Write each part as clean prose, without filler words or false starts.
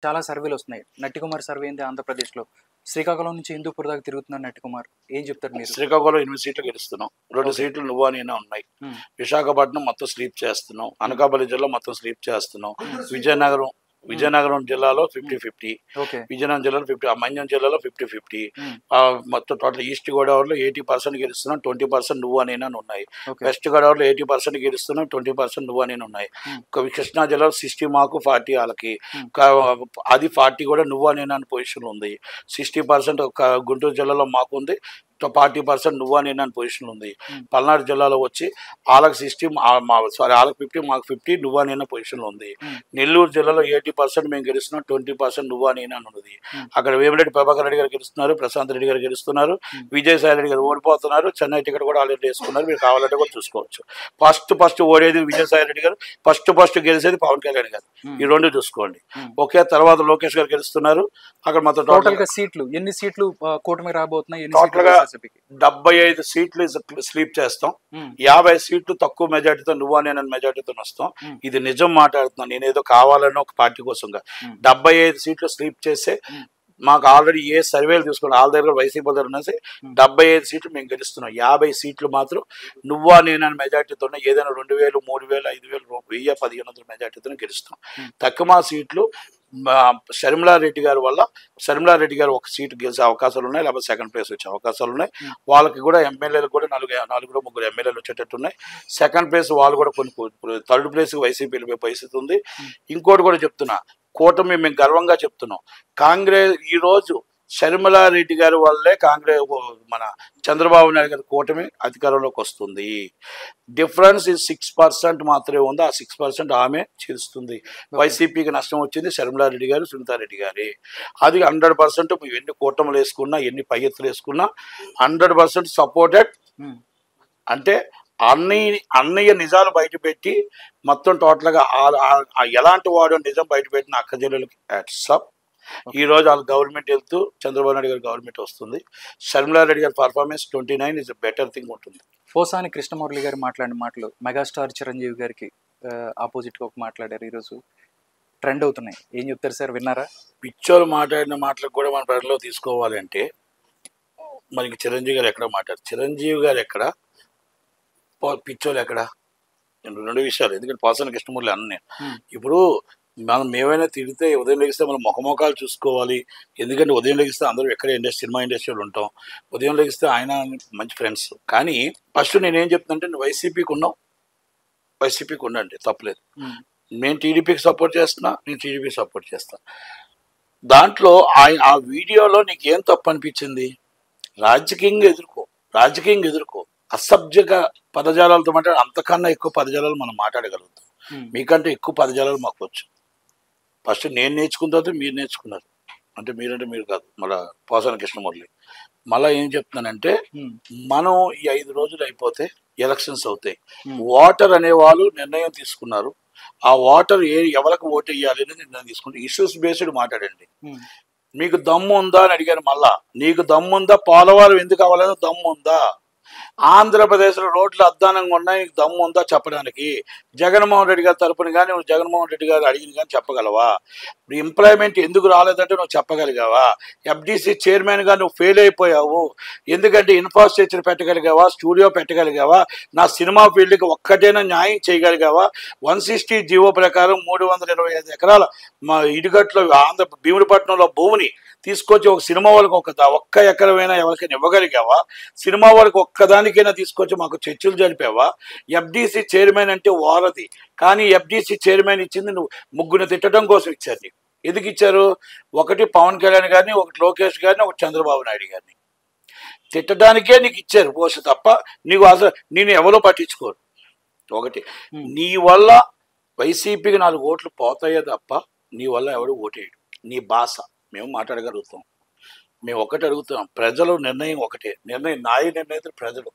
చాలా సర్వేలొస్తున్నాయి. 'నట్టికుమార్' సర్వే ఏంది ఆంధ్రప్రదేశ్‌లో. శ్రీకాకుళం నుంచి హిందూపూర్ దాకా తిరుగుతున్నారు 'నట్టికుమార్.' ఏం చెప్తారు మీరు? శ్రీకాకుళం 8 సీట్లు గెలుస్తున్నాం. 2 ఓకే. సీట్లు నువ్వా నేనా ఉన్నాయి. హ్మ్. విశాఖపట్నం మొత్తం స్లీప్ చేస్తున్నాం. హ్మ్. అనకాపల్లి జిల్లా మొత్తం స్లీప్ చేస్తున్నాం. హ్మ్. విజయనగరం జిల్లాలో హ్మ్. 50-50. ఓకే. విజయనగరం జిల్లాలో 50, మన్యం జిల్లాలో 50-50. హ్మ్. మొత్తం టోటల్ ఈస్ట్ గోదావరిలో 80% గెలుస్తున్నాం. 20% నువ్వా నేనా అని ఉన్నాయి. ఓకే. వెస్ట్ గోదావరిలో 80% గెలుస్తున్నాం. 20% నువ్వా నేను ఉన్నాయి. హ్మ్. కృష్ణా జిల్లాలో 60 మాకు, 40 వాళ్ళకి. హ్మ్. అది 40 కూడా నువ్వా నేనా అని పొజిషన్ ఉంది. 60% గుంటూరు జిల్లాలో మాకు ఉంది. 40% నువ్వా నేనా అని పొజిషన్ ఉంది. హ్మ్. పల్నాడు జిల్లాలో వచ్చి వాళ్ళకి 60, వాళ్ళకి 50, మాకు 50, నువ్వా నేనా పొజిషన్లో ఉంది. హ్మ్. నెల్లూరు జిల్లాలో 80% మేము గెలుస్తున్నాం. 20% నువ్వా నేనా అని ఉన్నది. హ్మ్. అక్కడ వేమిరెడ్డి ప్రభాకర్ రెడ్డి గారు గెలుస్తున్నారు. ప్రశాంత్ రెడ్డి గారు గెలుస్తున్నారు. హ్మ్. విజయసాయి రెడ్డి గారు ఓడిపోతున్నారు. చెన్నై టికెట్ కూడా ఆల్రెడీ వేసుకున్నారు. మీరు కావాలంటే కూడా చూసుకోవచ్చు. ఫస్ట్ ఓడేది విజయసాయి రెడ్డి గారు, ఫస్ట్ గెలిచేది పవన్ కళ్యాణ్ గారు. హ్మ్. ఈ రెండు చూసుకోండి. హ్మ్. ఓకే, తర్వాత లోకేష్ గారు గెలుస్తున్నారు. అక్కడ మొత్తం టోటల్‌గా సీట్లు ఎన్ని సీట్లు కూటమికి రాబోతున్నాయి? ఎన్ని సీట్లు టోటల్గా వైఎస్ఆర్‌సీపీకి? 75 సీట్లు స్లీప్ చేస్తాం. హ్మ్. 50 సీట్లు తక్కువ మెజార్టీతో నువ్వా నేను మెజార్టీతో వస్తాం. హ్మ్. ఇది నిజం మాట్లాడుతున్నాను. నేనేదో కావాలని ఒక పార్టీ కోసంగా హ్మ్. 75 సీట్లు స్లీప్ చేస్తే హ్మ్. మాకు ఆల్రెడీ ఏ సర్వేలు తీసుకుని వాళ్ళ దగ్గర వైసీపీ దగ్గర ఉన్నసి హ్మ్. 75 సీట్లు మేము గెలుస్తున్నాం. 50 సీట్లు మాత్రం నువ్వా నేనని మెజార్టీతో ఏదైనా 2000, 3000, 5000, 1000, 1500 మెజార్టీతో గెలుస్తాం. హ్మ్. తక్కువ సీట్లు షర్మిలారెడ్డి గారి వల్ల షర్మిలారెడ్డి గారు ఒక సీటు గెలిచే అవకాశాలు ఉన్నాయి. లేకపోతే సెకండ్ ప్లేస్ వచ్చే అవకాశాలు ఉన్నాయి. హ్మ్. వాళ్ళకి కూడా ఎమ్మెల్యేలు కూడా నలుగురు ముగ్గురు ఎమ్మెల్యేలు వచ్చేటట్టు ఉన్నాయి. సెకండ్ ప్లేస్ వాళ్ళు కూడా కొన్ని థర్డ్ ప్లేస్ వైసీపీ వెళ్ళిపోయే పరిస్థితి ఉంది. హ్మ్. ఇంకోటి కూడా చెప్తున్నా, కూటమి మేము గర్వంగా చెప్తున్నాం. కాంగ్రెస్ ఈరోజు షర్మిలారెడ్డి గారి వల్లే మన చంద్రబాబు నాయుడు గారి కూటమి అధికారంలోకి వస్తుంది. డిఫరెన్స్ 6% మాత్రమే ఉంది. ఆ 6% ఆమె చేస్తుంది. వైసీపీకి నష్టం వచ్చింది షర్మిలారెడ్డి గారు, సునీతారెడ్డి గారి. అది 100% ఎన్ని కూటములు వేసుకున్నా, ఎన్ని పై ఎత్తులు వేసుకున్నా 100% సపోర్టెడ్. హ్మ్. అంటే అన్నయ్య నిజాలు బయటపెట్టి మొత్తం టోటల్గా ఎలాంటి వాడు నిజం బయటపెట్టిన అక్క జిల్లాలకి హ్యాట్సాప్. ఈ రోజు వాళ్ళ గవర్నమెంట్ వెళ్తూ చంద్రబాబు నాయుడు గారి గవర్నమెంట్ వస్తుంది. షర్మిలారెడ్డి గారి పర్ఫార్మెన్స్ 29 ఇస్ బెటర్ థింగ్ ఉంటుంది. పోసాని కృష్ణమురళి గారు మాట్లాడిన మాటలు మెగాస్టార్ చిరంజీవి గారికి ఆపోజిట్గా ఒక మాట్లాడారు. ఈరోజు ట్రెండ్ అవుతున్నాయి. ఏం చెప్తారు సార్, విన్నారా? పిచ్చోలు మాట్లాడిన మాటలకు కూడా మన పరిధిలో తీసుకోవాలంటే మనకి చిరంజీవి గారు ఎక్కడ మాట్లాడారు, చిరంజీవి గారు ఎక్కడ, పిచ్చోలు ఎక్కడ, రెండు విషయాలు. ఎందుకంటే పోసాని కృష్ణమూర్తి అన్న నేను ఇప్పుడు మనం ఏమైనా తిడితే ఉదయం లెగిస్తే మనం ముఖముఖాలు చూసుకోవాలి. ఎందుకంటే ఉదయం లెగిస్తే అందరూ ఎక్కడ సినిమా ఇండస్ట్రీలో ఉంటాం. ఉదయం లెగిస్తే ఆయన మంచి ఫ్రెండ్స్. కానీ ఫస్ట్ నేనేం చెప్తున్నానంటే వైసీపీకి ఉండండి, తప్పలేదు. నేను టీడీపీకి సపోర్ట్ చేస్తున్నా, నేను టీడీపీకి సపోర్ట్ చేస్తాను. దాంట్లో ఆ వీడియోలో నీకు ఏం తప్పు అనిపించింది? రాజకీయంగా ఎదుర్కో. అసభ్యక పదజాలాలతో మాట్లాడి అంతకన్నా ఎక్కువ పదజాలాలు మనం మాట్లాడగలుగుతాం. మీకంటే ఎక్కువ పదజాలాలు మాకు వచ్చు. ఫస్ట్ నేను నేర్చుకున్న తర్వాత మీరు నేర్చుకున్నారు. అంటే మీరు కాదు, మళ్ళీ పోసాని కృష్ణమురళి. మళ్ళీ ఏం చెప్తున్నానంటే మనం ఈ 5 రోజులు అయిపోతే ఎలక్షన్స్ అవుతాయి. ఓటర్ అనేవాళ్ళు నిర్ణయం తీసుకున్నారు. ఆ ఓటర్ ఎవరికి ఓటు వేయాలి అనేది నిర్ణయం తీసుకుంటే ఇష్యూస్ బేస్డ్ మాట్లాడండి. మీకు దమ్ము ఉందా అని అడిగాను. మళ్ళా నీకు దమ్ముందా? పోలవరం ఎందుకు అవ్వలేదు? దమ్ముందా? ఆంధ్రప్రదేశ్లో రోడ్లు అద్దానంగా ఉన్నాయి, నీకు దమ్ము ఉందా చెప్పడానికి? జగన్మోహన్ రెడ్డి గారి తరపున కానీ నువ్వు జగన్మోహన్ రెడ్డి గారు అడిగిన కానీ చెప్పగలవా? ఎంప్లాయ్మెంట్ ఎందుకు రాలేదంటే నువ్వు చెప్పగలిగావా? ఎఫ్డీసీ చైర్మన్గా నువ్వు ఫెయిల్ అయిపోయావు. ఎందుకంటే ఇన్ఫ్రాస్ట్రక్చర్ పెట్టగలిగావా? స్టూడియో పెట్టగలిగావా? నా సినిమా ఫీల్డ్కి ఒక్కటైనా న్యాయం చేయగలిగావా? 160 జీవో ప్రకారం 325 ఎకరాల మా ఇటుగట్లో భీముడిపట్నంలో భూమిని తీసుకొచ్చి ఒక సినిమా వాళ్ళకి ఒక్క ఎకరమైనా ఎవరికైనా ఇవ్వగలిగావా? సినిమా వాళ్ళకి ఒక్కదానికైనా తీసుకొచ్చి మాకు చర్చలు జరిపావా? ఎఫ్డీసీ చైర్మన్ అంటే వారధి, కానీ ఎఫ్డీసీ చైర్మన్ ఇచ్చింది నువ్వు ముగ్గురిని తిట్టడం కోసం ఇచ్చారు. నీకు ఎందుకు ఇచ్చారు? ఒకటి పవన్ కళ్యాణ్ గారిని, ఒకటి లోకేష్ గారిని, ఒకటి చంద్రబాబు నాయుడు గారిని తిట్టడానికే నీకు ఇచ్చారు పోస్ట్ తప్ప నీకు అసలు నేను ఎవరో పట్టించుకోరు. ఒకటి నీ వల్ల వైసీపీకి 4 ఓట్లు పోతాయో తప్ప నీ వల్ల ఎవడు ఓటేయడు. నీ భాష మేము మాట్లాడగలుగుతాం. మేము ఒకటి అడుగుతున్నాం, ప్రజలు నిర్ణయం ఒకటే. నిర్ణయిత ప్రజలు.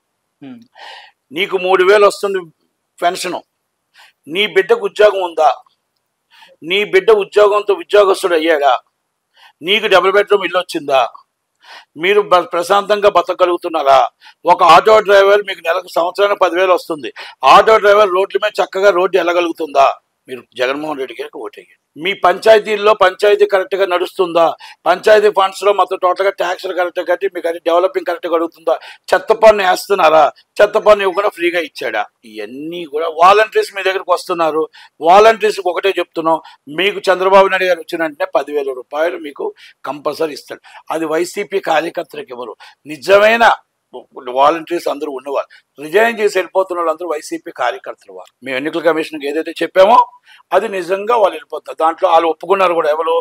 నీకు 3000 వస్తుంది పెన్షను. నీ బిడ్డకు ఉద్యోగం ఉందా? నీ బిడ్డ ఉద్యోగస్తుడు అయ్యాడా? నీకు డబుల్ బెడ్రూమ్ ఇల్లు వచ్చిందా? మీరు ప్రశాంతంగా బతకగలుగుతున్నారా? ఒక ఆటో డ్రైవర్ మీకు నెలకు సంవత్సరానికి 10,000 వస్తుంది. ఆటో డ్రైవర్ రోడ్ల మీద చక్కగా రోడ్డు వెళ్ళగలుగుతుందా? మీరు జగన్మోహన్ రెడ్డి గారికి ఓటేయండి. మీ పంచాయతీల్లో పంచాయతీ కరెక్ట్గా నడుస్తుందా, పంచాయతీ ఫండ్స్లో మొత్తం టోటల్గా ట్యాక్స్లు కరెక్ట్గా కట్టి మీకు అది డెవలపింగ్ కరెక్ట్గా అడుగుతుందా, చెత్త పన్ను వేస్తున్నారా, చెత్త పన్ను ఇవ్వకుండా ఫ్రీగా ఇచ్చాడా, ఇవన్నీ కూడా వాలంటీర్స్ మీ దగ్గరికి వస్తున్నారు. వాలంటీర్స్కి ఒకటే చెప్తున్నాం, మీకు చంద్రబాబు నాయుడు గారు వచ్చిన వెంటనే 10,000 రూపాయలు మీకు కంపల్సరీ ఇస్తాడు. అది వైసీపీ కార్యకర్తలకు ఎవరు నిజమైన వాలంటీర్స్ అందరూ ఉన్నవారు, రిజైన్ చేసి వెళ్ళిపోతున్న వాళ్ళందరూ వైసీపీ కార్యకర్తలు. వారు మేము ఎన్నికల కమిషన్కి ఏదైతే చెప్పామో అది నిజంగా వాళ్ళు వెళ్ళిపోతున్నారు. దాంట్లో వాళ్ళు ఒప్పుకున్నారు కూడా. ఎవరు?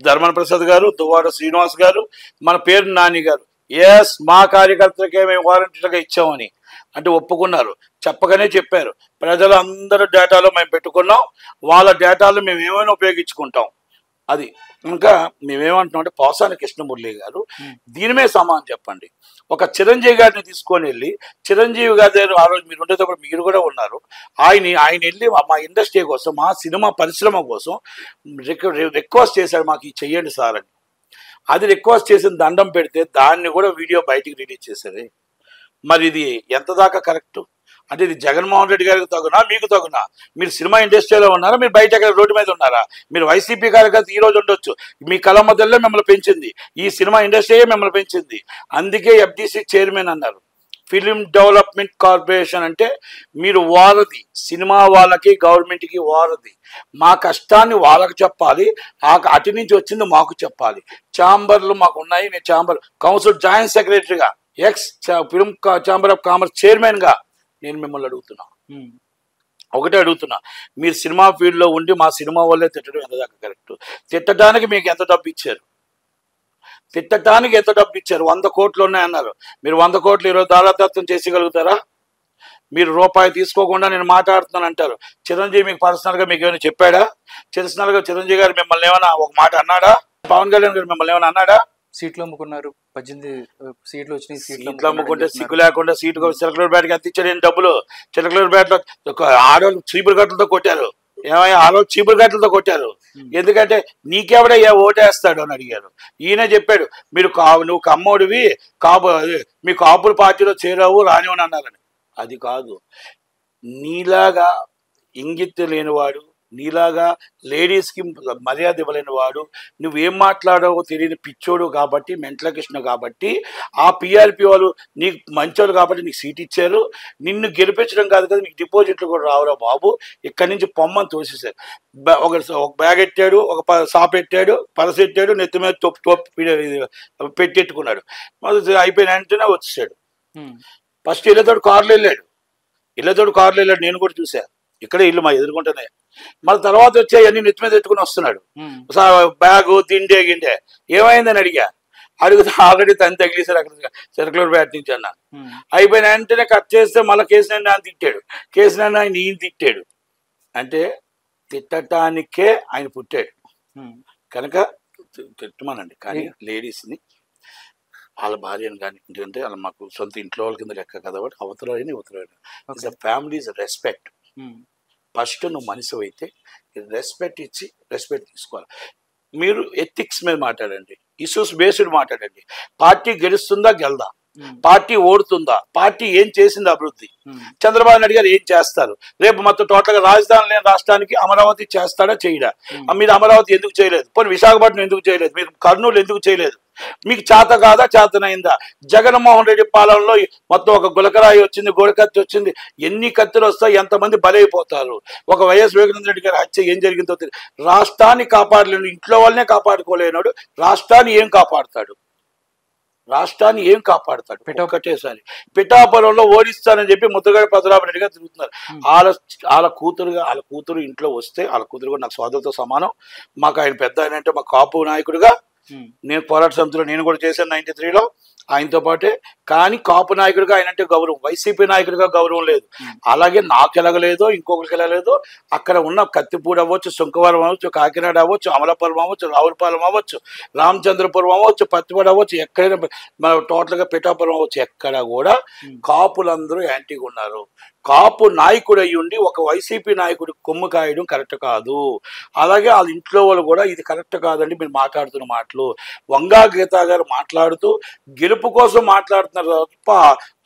ధర్మన ప్రసాద్ గారు, దువ్వాడ శ్రీనివాస్ గారు, మన పేరు నాని గారు. ఎస్, మా కార్యకర్తలకే మేము వాలంటీర్గా ఇచ్చామని అంటే ఒప్పుకున్నారు. చెప్పగానే చెప్పారు, ప్రజలందరూ డేటాలో మేము పెట్టుకున్నాం, వాళ్ళ డేటాలో మేము ఏమైనా ఉపయోగించుకుంటాం. అది ఇంకా మేమేమంటున్నాం అంటే, పోసాని కృష్ణమురళి గారు దీని మీద సమానం చెప్పండి. ఒక చిరంజీవి గారిని తీసుకొని వెళ్ళి, చిరంజీవి గారి దగ్గర ఆ రోజు మీరు ఉండేటప్పుడు మీరు కూడా ఉన్నారు, ఆయన వెళ్ళి మా ఇండస్ట్రీ కోసం, మా సినిమా పరిశ్రమ కోసం రిక్వెస్ట్ చేశాడు, మాకు ఇది చెయ్యండి సార్ అని. అది రిక్వెస్ట్ చేసిన దండం పెడితే దాన్ని కూడా వీడియో బయటికి రిలీజ్ చేశారు. మరి ఇది ఎంత దాకా కరెక్ట్? అంటే ఇది జగన్మోహన్ రెడ్డి గారికి తగునా, మీకు తగునా? మీరు సినిమా ఇండస్ట్రీలో ఉన్నారా, మీరు బయట ఎక్కడ రోడ్డు మీద ఉన్నారా? మీరు వైసీపీ కార్యకర్త ఈ రోజు ఉండొచ్చు, మీ కళ మధ్యలో మిమ్మల్ని పెంచింది ఈ సినిమా ఇండస్ట్రీయే మిమ్మల్ని పెంచింది. అందుకే FDC చైర్మన్ అన్నారు. ఫిలిం డెవలప్మెంట్ కార్పొరేషన్ అంటే మీరు వారధి, సినిమా వాళ్ళకి గవర్నమెంట్కి వారధి. మా కష్టాన్ని వాళ్ళకి చెప్పాలి, అటు నుంచి వచ్చింది మాకు చెప్పాలి. ఛాంబర్లు మాకు ఉన్నాయి, నేను ఛాంబర్ కౌన్సిల్ జాయింట్ సెక్రటరీగా, X film chamber of commerce చైర్మన్గా నేను మిమ్మల్ని అడుగుతున్నా, ఒకటే అడుగుతున్నా, మీరు సినిమా ఫీల్డ్లో ఉండి మా సినిమా వాళ్ళే తిట్టడం ఎంత దాకా కరెక్ట్? తిట్టడానికి మీకు ఎంత డబ్బు ఇచ్చారు? తిట్టడానికి ఎంత డబ్బు ఇచ్చారు? 100 కోట్లు ఉన్నాయన్నారు. మీరు 100 కోట్లు ఈరోజు దారాదత్తం చేసేయగలుగుతారా? మీరు రూపాయి తీసుకోకుండా నేను మాట్లాడుతున్నాను అంటారు. చిరంజీవి మీకు పర్సనల్గా మీకు ఏమైనా చెప్పాడా? చిరంజీవి గారు మిమ్మల్ని ఏమైనా ఒక మాట అన్నాడా? పవన్ కళ్యాణ్ గారు మిమ్మల్ని ఏమైనా అన్నాడా? సీట్లు అమ్ముకున్నారు, 18 సీట్లు వచ్చినాయి, సీట్లు అమ్ముకుంటే సిగ్గు లేకుండా సీటు చిలకలూరు బ్యాట్కి ఎంత ఇచ్చాడు డబ్బులు? చిలకలూరు బ్యాట్లో ఆడవాళ్ళు చీపురు గట్లతో కొట్టారు. ఏమయ్యా, ఆడవాళ్ళు చీపురు గట్లతో కొట్టారు. ఎందుకంటే నీకెవడయ్యా ఓటేస్తాడు అని అడిగారు. ఈయన చెప్పాడు, మీరు నువ్వు కమ్మోడివి, మీ కాపుల పార్టీలో చేరావు రానివని అన్నారని. అది కాదు, నీలాగా ఇంగిత్తు లేనివాడు, నీలాగా లేడీస్కి మర్యాద ఇవ్వలేని వాడు, నువ్వేం మాట్లాడావో తెలియని పిచ్చోడు కాబట్టి, మెంటల కృష్ణ కాబట్టి, ఆ PRP వాళ్ళు నీకు మంచోడు కాబట్టి నీకు సీట్ ఇచ్చారు. నిన్ను గెలిపించడం కాదు కదా, నీకు డిపాజిట్లు కూడా రావురా బాబు, ఇక్కడి నుంచి పొమ్మని తోసేశారు. ఒక బ్యాగ్ ఎట్టాడు, ఒక సాప్ ఎట్టాడు, పరస ఎట్టాడు, నెత్తి మీద పెట్టెట్టుకున్నాడు. అయిపోయిన వెంటనే వచ్చేసాడు. ఫస్ట్ ఇళ్ళతోడు కార్లు వెళ్ళాడు, నేను కూడా చూసా, ఇక్కడే ఇల్లు మా ఎదుర్కొంటేనే. మళ్ళీ తర్వాత వచ్చే అన్ని నెత్తి మీద ఎత్తుకుని వస్తున్నాడు, బ్యాగు తిండే గిండే. ఏమైందని అడిగితే ఆల్రెడీ తను తగిలేశారు అక్కడ చిలకలూరు బ్యాట్ నుంచి అన్న. అయిపోయిన వెంటనే కట్ చేస్తే మళ్ళీ కేసీఆర్ ఆయన తిట్టాడు, కేసీఆర్ ఆయన ఈయన తిట్టాడు. అంటే తిట్టడానికే ఆయన పుట్టాడు కనుక తిట్టమనండి. కానీ లేడీస్ని, వాళ్ళ భార్యను కానీ, ఎందుకంటే వాళ్ళ మాకు సొంత ఇంట్లో వాళ్ళ కింద లెక్క కదా, అవతలైన is the families respect. First నువ్వు మనిషి అయితే రెస్పెక్ట్ ఇచ్చి రెస్పెక్ట్ తీసుకోవాలి. మీరు ఎథిక్స్ మీద మాట్లాడండి, ఇష్యూస్ బేస్డ్ మాట్లాడండి. పార్టీ గెలుస్తుందా గెలదా, పార్టీ ఓడుతుందా, పార్టీ ఏం చేసింది అభివృద్ధి, చంద్రబాబు నాయుడు గారు ఏం చేస్తారు, రేపు మొత్తం టోటల్గా రాజధాని లేని రాష్ట్రానికి అమరావతి చేస్తాడా చేయడా? మీరు అమరావతి ఎందుకు చేయలేదు? పోనీ విశాఖపట్నం ఎందుకు చేయలేదు? మీరు కర్నూలు ఎందుకు చేయలేదు? మీకు చేత కాదా, చేతనైందా? జగన్మోహన్ రెడ్డి పాలనలో మొత్తం ఒక గులకరాయి వచ్చింది, గోడకత్తి వచ్చింది, ఎన్ని కత్తులు వస్తాయి, ఎంతమంది బలైపోతారు. ఒక వైఎస్ వివేకానంద రెడ్డి గారి హత్య ఏం జరిగిందో తెలియదు. రాష్ట్రాన్ని కాపాడలేను, ఇంట్లో వాళ్ళనే కాపాడుకోలేనాడు, రాష్ట్రాన్ని ఏం కాపాడుతాడు? ఒకటేసారి పిఠాపురంలో ఓడిస్తానని చెప్పి ముద్రగడ పద్మనాభరెడ్డి గారు తిరుగుతున్నారు. వాళ్ళ కూతురు ఇంట్లో వస్తే, వాళ్ళ కూతురు కూడా నాకు సోదరుతో సమానం. మాకు ఆయన పెద్ద ఆయన అంటే మా కాపు నాయకుడిగా నేను పోరాట సమితిలో నేను కూడా చేశాను 93లో ఆయనతో పాటే. కానీ కాపు నాయకుడిగా ఆయన అంటే గౌరవం, వైసీపీ నాయకుడిగా గౌరవం లేదు. అలాగే నాకు ఎలాగలేదో ఇంకొకరికి ఎలాగలేదో అక్కడ ఉన్న కత్తిపూడి అవ్వచ్చు, శంఖవరం అవ్వచ్చు, కాకినాడ అవ్వచ్చు, అమలాపురం అవ్వచ్చు, రావులపాలెం అవ్వచ్చు, రామచంద్రపురం అవ్వచ్చు, పత్తిపాడు అవ్వచ్చు, ఎక్కడైనా మన టోటల్గా పిఠాపురం అవ్వచ్చు, ఎక్కడ కూడా కాపులందరూ యాంటీగా ఉన్నారు. కాపు నాయకుడు అయ్యుండి ఒక వైసీపీ నాయకుడు కొమ్ము కాయడం కరెక్ట్ కాదు. అలాగే వాళ్ళ ఇంట్లో వాళ్ళు కూడా ఇది కరెక్ట్ కాదండి మీరు మాట్లాడుతున్న మాటలు. వంగా గీతా గారు మాట్లాడుతూ గెలుపు కోసం మాట్లాడుతున్నారు తప్ప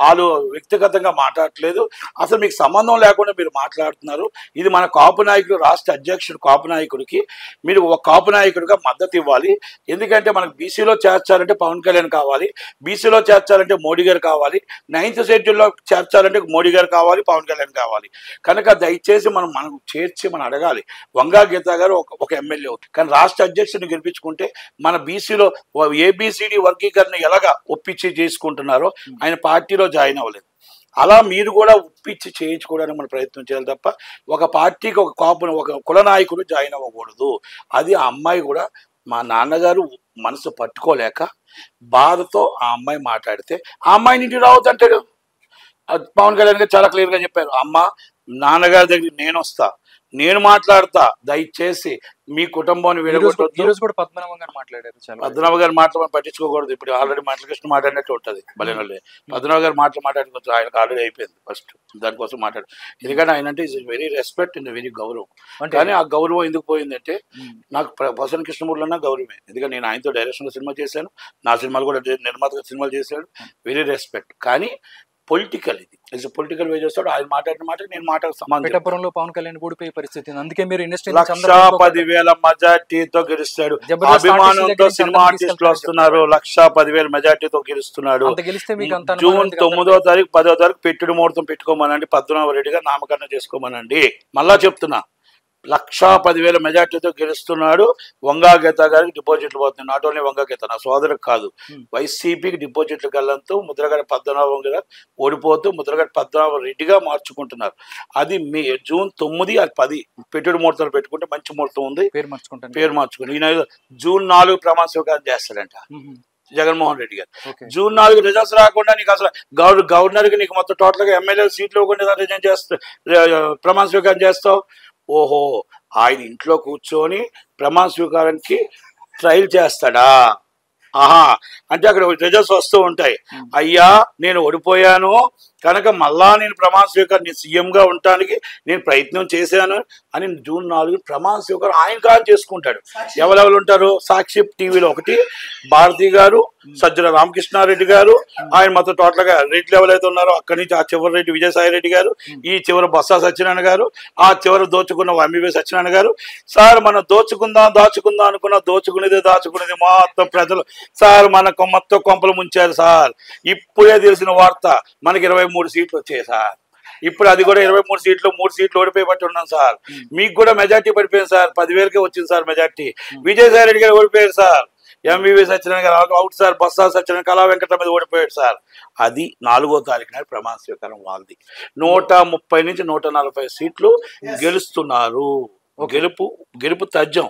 వాళ్ళు వ్యక్తిగతంగా మాట్లాడట్లేదు, అసలు మీకు సంబంధం లేకుండా మీరు మాట్లాడుతున్నారు. ఇది మన కాపు నాయకుడు, రాష్ట్ర అధ్యక్షుడు కాపు నాయకుడికి మీరు ఒక కాపు నాయకుడిగా మద్దతు ఇవ్వాలి. ఎందుకంటే మనకు బీసీలో చేర్చాలంటే పవన్ కళ్యాణ్ కావాలి, బీసీలో చేర్చాలంటే మోడీ గారు కావాలి, 9th షెడ్యూల్లో చేర్చాలంటే మోడీ గారు కావాలి, పవన్ కళ్యాణ్ కావాలి. కనుక దయచేసి మనం చేర్చి మనం అడగాలి. వంగా గీత గారు ఒక ఎమ్మెల్యే, కానీ రాష్ట్ర అధ్యక్షుడిని గెలిపించుకుంటే మన బీసీలో ఏబిసిడి వర్గీకరణ ఎలాగా ఒప్పించి చేసుకుంటున్నారో ఆయన పార్టీలో జాయిన్ అవ్వలేదు. అలా మీరు కూడా ఒప్పించి చేయించుకోవడానికి మనం ప్రయత్నం చేయాలి తప్ప ఒక పార్టీకి ఒక కాపును ఒక కుల నాయకుడు జాయిన్ అవ్వకూడదు. అది ఆ అమ్మాయి కూడా మా నాన్నగారు మనసు పట్టుకోలేక బాధతో ఆ అమ్మాయి మాట్లాడితే ఆ అమ్మాయిని ఇంటికి రావద్దంటాడు. పవన్ కళ్యాణ్ గారు చాలా క్లియర్గా చెప్పారు, అమ్మ నాన్నగారి దగ్గర నేను వస్తా, నేను మాట్లాడతా, దయచేసి మీ కుటుంబాన్ని కూడా పద్మనాభం గారు మాట్లాడారు. పద్మనాభ గారు మాటలు పట్టించుకోకూడదు. ఇప్పుడు ఆల్రెడీ మాటలకృష్ణ మాట్లాడినట్టు ఉంటుంది బలేనోళ్ళే. పద్మనాభ గారు మాట్లాడి కొంచెం ఆయనకు ఆల్రెడీ అయిపోయింది ఫస్ట్, దానికోసం మాట్లాడు. ఎందుకంటే ఆయన అంటే is very respect and very గౌరవం. కానీ ఆ గౌరవం ఎందుకు పోయిందంటే నాకు ప్రసన్న కృష్ణమూర్తిలో గౌరవమే, ఎందుకంటే నేను ఆయనతో డైరెక్షన్లో సినిమా చేశాను, నా సినిమాలు కూడా నిర్మాతగా సినిమాలు చేశాడు, వెరీ రెస్పెక్ట్. కానీ పొలిటికల్ ఇది పొలిటికల్ వే చేస్తాడు. ఆయన మాట్లాడిన మాట నేను మాట పిఠాపురంలో పవన్ కళ్యాణ్ ఓడిపోయే పరిస్థితి, అందుకే మీరు 1,10,000 మెజార్టీతో గెలుస్తాడు. అభిమానంతో సినిమా ఆర్టిస్టులు వస్తున్నారు, 1,10,000 మెజార్టీతో గెలుస్తున్నాడు. జూన్ 9వ తారీఖు 10వ తారీఖు పెట్టుడు ముహూర్తం పెట్టుకోమనండి, పద్మనాభ రెడ్డి గారు నామకరణం చేసుకోమనండి. మళ్ళా చెప్తున్నా, 1,10,000 మెజార్టీతో గెలుస్తున్నాడు. వంగా గీత గారికి డిపాజిట్లు పోతున్నాయి. నాట్ ఓన్లీ వంగా గీత, నా సోదరికి కాదు, వైసీపీకి డిపాజిట్లు గల్లంతో ముద్రగడ పద్మనాభం గారు ఓడిపోతూ ముద్రగడ పద్మనాభ రెడ్డిగా మార్చుకుంటున్నారు. అది జూన్ 9 అది 10 పెట్టుడు ముహూర్తాలు పెట్టుకుంటే మంచి ముహూర్తం ఉంది, పేరు మార్చుకుంటారు. ఈయన జూన్ 4 ప్రమాణ స్వీకారం చేస్తాడంట జగన్మోహన్ రెడ్డి గారు. జూన్ 4 రిజల్ట్స్ రాకుండా నీకు అసలు గవర్నర్ కి నీకు మొత్తం టోటల్ గా ఎమ్మెల్యే సీట్లు ఇవ్వకుండా రిజైన్ చేస్తా ప్రమాణ స్వీకారం చేస్తావు. ఓహో, ఆయన ఇంట్లో కూర్చొని ప్రమాణ స్వీకారానికి ట్రయల్ చేస్తాడా? ఆహా, అంటే అక్కడ రిజల్ట్స్ వస్తూ ఉంటాయి. అయ్యా నేను ఓడిపోయాను కనుక మళ్ళా నేను ప్రమాణ స్వీకారం, నేను సీఎంగా ఉండటానికి నేను ప్రయత్నం చేశాను అని జూన్ 4 ప్రమాణ స్వీకారం ఆయన కాదు చేసుకుంటాడు. ఎవరెవరు ఉంటారు? సాక్షి టీవీలో ఒకటి భారతి గారు, సజ్జల రామకృష్ణారెడ్డి గారు, ఆయన మొత్తం టోటల్గా రెడ్లు ఎవరైతే ఉన్నారో అక్కడి నుంచి ఆ చివరి రెడ్డి విజయసాయి రెడ్డి గారు, ఈ చివరి బొత్స సత్యనారాయణ గారు, ఆ చివరి దోచుకున్న ఎంబీవీ సత్యనారాయణ గారు. సార్ మనం దాచుకుందాం అనుకున్న దాచుకునేది మొత్తం ప్రజలు సార్ మనకు మొత్తం కొంపలు ముంచారు సార్. ఇప్పుడే తెలిసిన వార్త, మనకి 23 సీట్లు వచ్చాయి సార్. ఇప్పుడు అది కూడా 23 సీట్లు 3 సీట్లు ఓడిపోయి పట్టి ఉన్నాం సార్. మీకు కూడా మెజార్టీ పడిపోయింది సార్, 10,000కే వచ్చింది సార్ మెజార్టీ. విజయసాయి రెడ్డి గారు ఓడిపోయారు సార్, ఎంబీవీ సత్యనారాయణ గారు అవుట్ సార్, బొత్స సత్యనారాయణ కళా వెంకట మీద ఓడిపోయాడు సార్. అది 4వ తారీఖు నాడు ప్రమాణ స్వీకారం వాళ్ళది. 130 నుంచి 140 సీట్లు గెలుస్తున్నారు. గెలుపు తథ్యం.